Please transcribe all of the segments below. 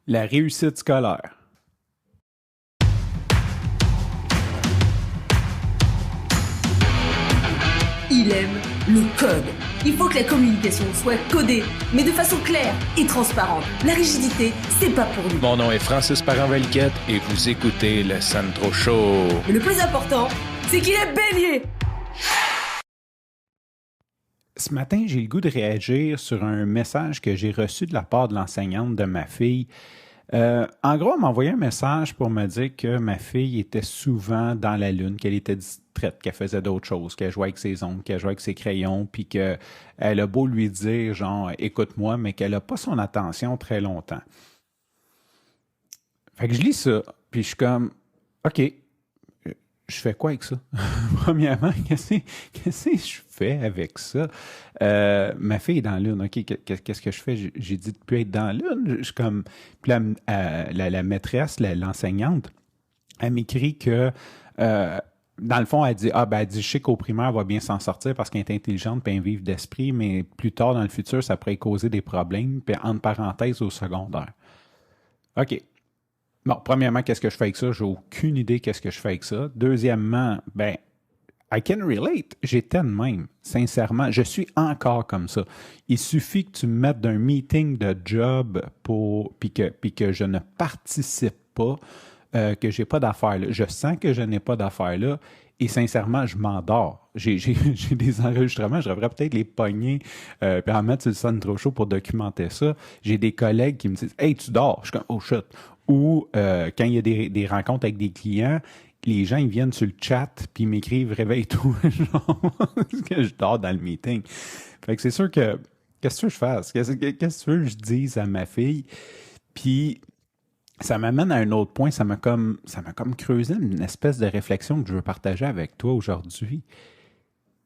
La réussite scolaire. Il aime le code. Il faut que la communication soit codée, mais de façon claire et transparente. La rigidité, c'est pas pour nous. Mon nom est Francis Parent-Valquette et vous écoutez le Sandro Show. Mais le plus important, c'est qu'il est bélier. Ce matin, j'ai le goût de réagir sur un message que j'ai reçu de la part de l'enseignante de ma fille. En gros, elle m'a envoyé un message pour me dire que ma fille était souvent dans la lune, qu'elle était distraite, qu'elle faisait d'autres choses, qu'elle jouait avec ses ongles, qu'elle jouait avec ses crayons, puis qu'elle a beau lui dire, genre, écoute-moi, mais qu'elle n'a pas son attention très longtemps. Fait que je lis ça, puis je suis comme, OK, je fais quoi avec ça? Premièrement, qu'est-ce que je fais avec ça? Ma fille est dans la lune, OK, qu'est-ce que je fais? J'ai dit de ne plus être dans la lune. Je suis comme, puis la maîtresse, l'enseignante, elle m'écrit que, dans le fond, elle dit, elle dit, je sais qu'au primaire, elle va bien s'en sortir parce qu'elle est intelligente puis elle est vive d'esprit, mais plus tard dans le futur, ça pourrait causer des problèmes, puis entre parenthèses, au secondaire. OK. Bon, premièrement, qu'est-ce que je fais avec ça? J'ai aucune idée qu'est-ce que je fais avec ça. Deuxièmement, I can relate. J'étais de même. Sincèrement, je suis encore comme ça. Il suffit que tu me mettes d'un meeting de job puis que je ne participe pas, que j'ai pas d'affaires là. Je sens que je n'ai pas d'affaires là et sincèrement, je m'endors. J'ai des enregistrements, je devrais peut-être les pogner puis en mettre sur le Sandro Show pour documenter ça. J'ai des collègues qui me disent « Hey, tu dors? » Je suis comme « Oh shit! » Ou quand il y a des rencontres avec des clients, les gens ils viennent sur le chat puis ils m'écrivent réveille-toi genre parce que je dors dans le meeting. Fait que c'est sûr que qu'est-ce que je fasse? Qu'est-ce que tu veux que je dise à ma fille? Puis ça m'amène à un autre point, ça m'a comme creusé une espèce de réflexion que je veux partager avec toi aujourd'hui.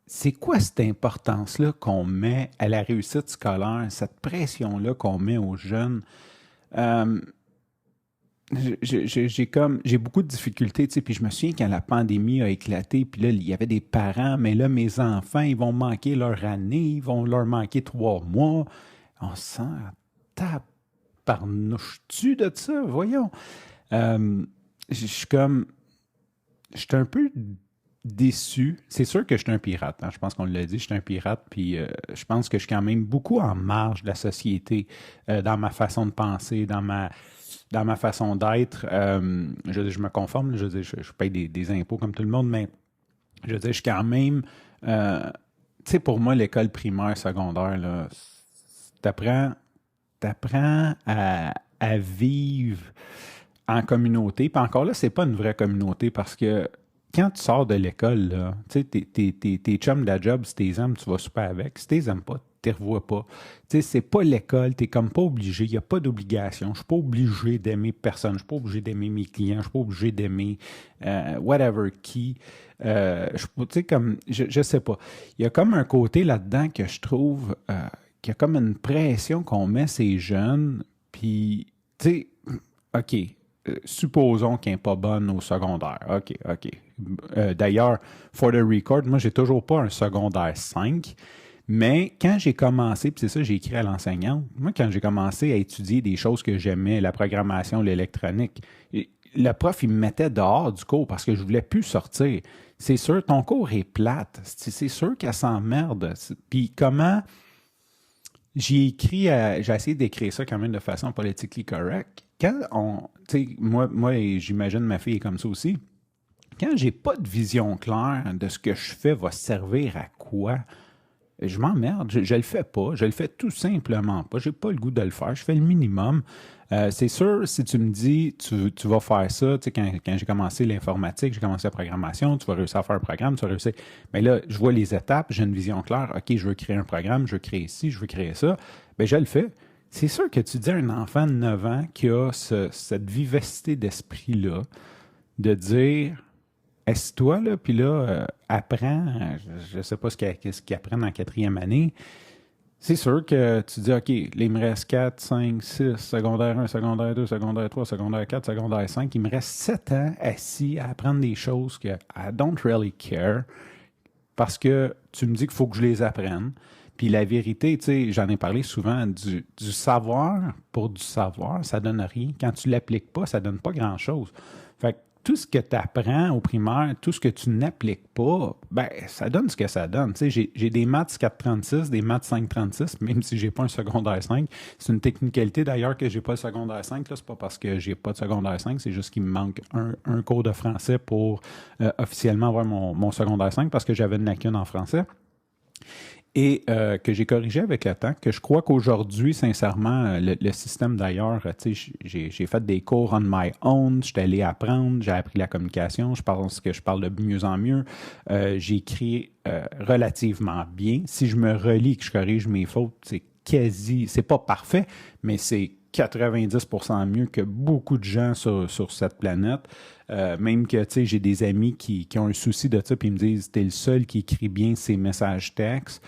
C'est quoi cette importance-là qu'on met à la réussite scolaire, cette pression-là qu'on met aux jeunes? J'ai beaucoup de difficultés, tu sais, puis je me souviens quand la pandémie a éclaté, puis là, il y avait des parents, mais là, mes enfants, ils vont manquer leur année, ils vont leur manquer 3 mois. On se sent tabarnouche-tu de ça, voyons. Je suis un peu déçu. C'est sûr que je suis un pirate, hein. Je pense qu'on l'a dit, je suis un pirate, puis je pense que je suis quand même beaucoup en marge de la société, dans ma façon de penser, dans ma façon d'être. Je me conforme, je paye des impôts comme tout le monde, mais je suis quand même... tu sais, pour moi, l'école primaire, secondaire, là, t'apprends à vivre en communauté. Puis encore là, c'est pas une vraie communauté parce que quand tu sors de l'école, là, tu sais, tes chums de la job, si t'es aimes, tu vas super avec. Si t'es aimes pas, tu les revois pas. Tu sais, c'est pas l'école, t'es comme pas obligé, il n'y a pas d'obligation. Je suis pas obligé d'aimer personne, je suis pas obligé d'aimer mes clients, je suis pas obligé d'aimer whatever qui. Tu sais, comme, je sais pas. Il y a comme un côté là-dedans que je trouve qu'il y a comme une pression qu'on met ces jeunes, puis, tu sais, OK, supposons qu'elle n'est pas bonne au secondaire. OK. D'ailleurs, for the record, moi, j'ai toujours pas un secondaire 5, mais quand j'ai commencé, puis c'est ça, j'ai écrit à l'enseignante, moi, quand j'ai commencé à étudier des choses que j'aimais, la programmation, l'électronique, le prof, il me mettait dehors du cours parce que je voulais plus sortir. C'est sûr, ton cours est plate. C'est sûr qu'elle s'emmerde. Puis comment... J'ai essayé d'écrire ça quand même de façon politically correct. Tu sais, moi, et j'imagine ma fille est comme ça aussi. Quand j'ai pas de vision claire de ce que je fais va servir à quoi, je m'emmerde, je le fais pas, je le fais tout simplement pas, j'ai pas le goût de le faire, je fais le minimum. C'est sûr, si tu me dis, tu vas faire ça, tu sais, quand j'ai commencé l'informatique, j'ai commencé la programmation, tu vas réussir à faire un programme, tu vas réussir. Mais là, je vois les étapes, j'ai une vision claire, OK, je veux créer un programme, je veux créer ci, je veux créer ça, bien, je le fais. C'est sûr que tu dis à un enfant de 9 ans qui a cette vivacité d'esprit-là, de dire... Assieds-toi, là, puis là, apprends, je ne sais pas ce qu'ils apprennent en 4e année. C'est sûr que tu dis, OK, là, il me reste 4, 5, 6, secondaire 1, secondaire 2, secondaire 3, secondaire 4, secondaire 5. Il me reste 7 ans assis à apprendre des choses que I don't really care parce que tu me dis qu'il faut que je les apprenne. Puis la vérité, tu sais, j'en ai parlé souvent, du savoir pour du savoir, ça donne rien. Quand tu l'appliques pas, ça donne pas grand-chose. Fait que tout ce que tu apprends au primaire, tout ce que tu n'appliques pas, ben ça donne ce que ça donne. Tu sais, j'ai des maths 436, des maths 536, même si j'ai pas un secondaire 5. C'est une technicalité d'ailleurs que j'ai pas le secondaire 5. Là, c'est pas parce que j'ai pas de secondaire 5, c'est juste qu'il me manque un cours de français pour officiellement avoir mon secondaire 5 parce que j'avais une lacune en français. Et que j'ai corrigé avec le temps, que je crois qu'aujourd'hui, sincèrement, le système d'ailleurs, tu sais, j'ai fait des cours on my own, j'étais allé apprendre, j'ai appris la communication, je pense que je parle de mieux en mieux, j'écris relativement bien. Si je me relis, que je corrige mes fautes, c'est pas parfait, mais c'est 90% mieux que beaucoup de gens sur cette planète. Même que, tu sais, j'ai des amis qui ont un souci de ça, puis ils me disent, t'es le seul qui écrit bien ses messages textes.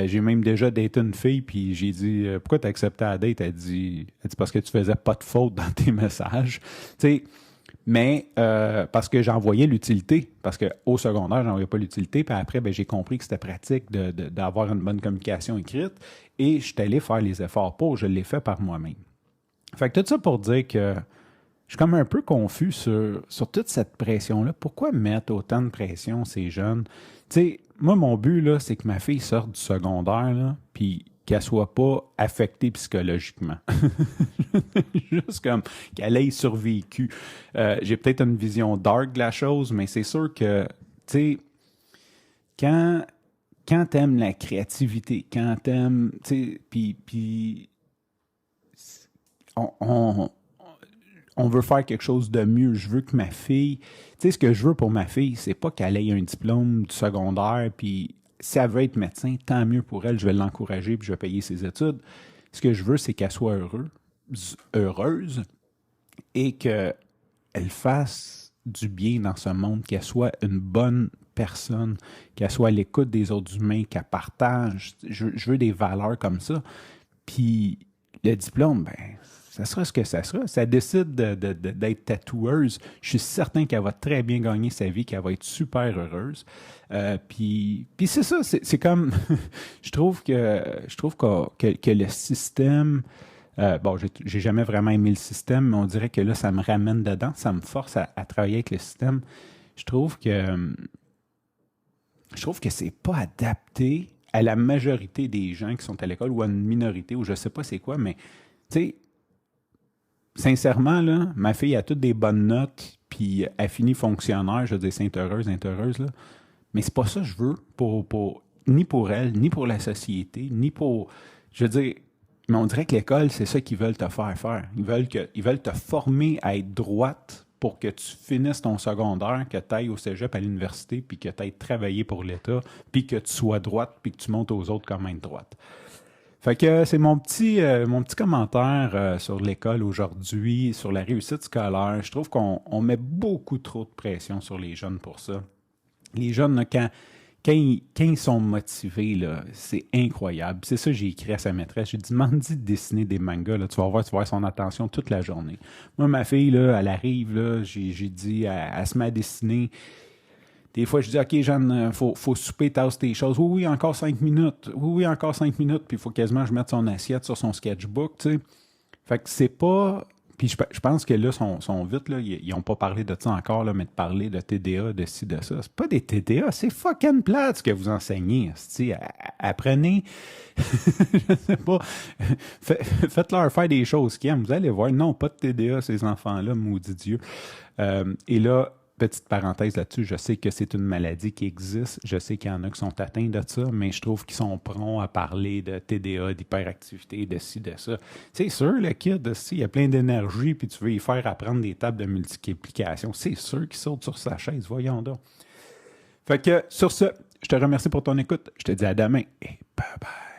J'ai même déjà daté une fille, puis j'ai dit, pourquoi t'as accepté la date? Elle dit, parce que tu faisais pas de faute dans tes messages. Tu sais, mais parce que j'en voyais l'utilité, parce qu'au secondaire, j'en voyais pas l'utilité, puis après, ben, j'ai compris que c'était pratique d'avoir une bonne communication écrite, et je suis allé faire les efforts pour, je l'ai fait par moi-même. Fait que tout ça pour dire que je suis comme un peu confus sur toute cette pression-là. Pourquoi mettre autant de pression ces jeunes? Tu sais, moi, mon but, là, c'est que ma fille sorte du secondaire, là, puis qu'elle soit pas affectée psychologiquement. Juste comme qu'elle ait survécu. J'ai peut-être une vision dark de la chose, mais c'est sûr que, tu sais, quand t'aimes la créativité, quand t'aimes, tu sais, puis on veut faire quelque chose de mieux. Je veux que ma fille... Tu sais, ce que je veux pour ma fille, c'est pas qu'elle ait un diplôme du secondaire, puis si elle veut être médecin, tant mieux pour elle, je vais l'encourager, puis je vais payer ses études. Ce que je veux, c'est qu'elle soit heureuse, et qu'elle fasse du bien dans ce monde, qu'elle soit une bonne personne, qu'elle soit à l'écoute des autres humains, qu'elle partage. Je veux des valeurs comme ça. Puis le diplôme, ben... ça sera ce que ça sera. Si elle décide d'être tatoueuse, je suis certain qu'elle va très bien gagner sa vie, qu'elle va être super heureuse. Puis c'est ça, c'est comme... je trouve que le système... bon, j'ai jamais vraiment aimé le système, mais on dirait que là, ça me ramène dedans, ça me force à travailler avec le système. Je trouve que c'est pas adapté à la majorité des gens qui sont à l'école ou à une minorité, ou je sais pas c'est quoi, mais tu sais, sincèrement, là, ma fille a toutes des bonnes notes, puis elle finit fonctionnaire, je veux dire, c'est heureuse, là. Mais c'est pas ça que je veux, ni pour elle, ni pour la société, ni pour... Je veux dire, mais on dirait que l'école, c'est ça qu'ils veulent te faire. Ils veulent te former à être droite pour que tu finisses ton secondaire, que tu ailles au cégep à l'université, puis que tu ailles travailler pour l'État, puis que tu sois droite, puis que tu montes aux autres comme être droite. Fait que c'est mon petit commentaire sur l'école aujourd'hui, sur la réussite scolaire. Je trouve qu'on met beaucoup trop de pression sur les jeunes pour ça. Les jeunes, là, quand ils sont motivés, là, c'est incroyable. C'est ça que j'ai écrit à sa maîtresse. J'ai dit, demande-lui de dessiner des mangas. Là, tu vas voir son attention toute la journée. Moi, ma fille, là, elle arrive, là, j'ai dit, elle se met à dessiner. Des fois, je dis, OK, Jeanne, faut souper, tasse tes choses. Oui, encore 5 minutes. Oui, encore 5 minutes. Puis il faut quasiment que je mette son assiette sur son sketchbook, tu sais. Fait que c'est pas... Puis je pense que là, sont vite, là, ils n'ont pas parlé de ça encore, là, mais de parler de TDA, de ci, de ça. C'est pas des TDA, c'est fucking plate ce que vous enseignez. Apprenez, je sais pas, faites-leur faire des choses qu'ils aiment. Vous allez voir, non, pas de TDA, ces enfants-là, maudit Dieu. Et là, petite parenthèse là-dessus, je sais que c'est une maladie qui existe. Je sais qu'il y en a qui sont atteints de ça, mais je trouve qu'ils sont prompts à parler de TDA, d'hyperactivité, de ci, de ça. C'est sûr, le kid, il y a plein d'énergie, puis tu veux y faire apprendre des tables de multiplication. C'est sûr qu'il saute sur sa chaise, voyons donc. Fait que, sur ce, je te remercie pour ton écoute. Je te dis à demain et bye bye.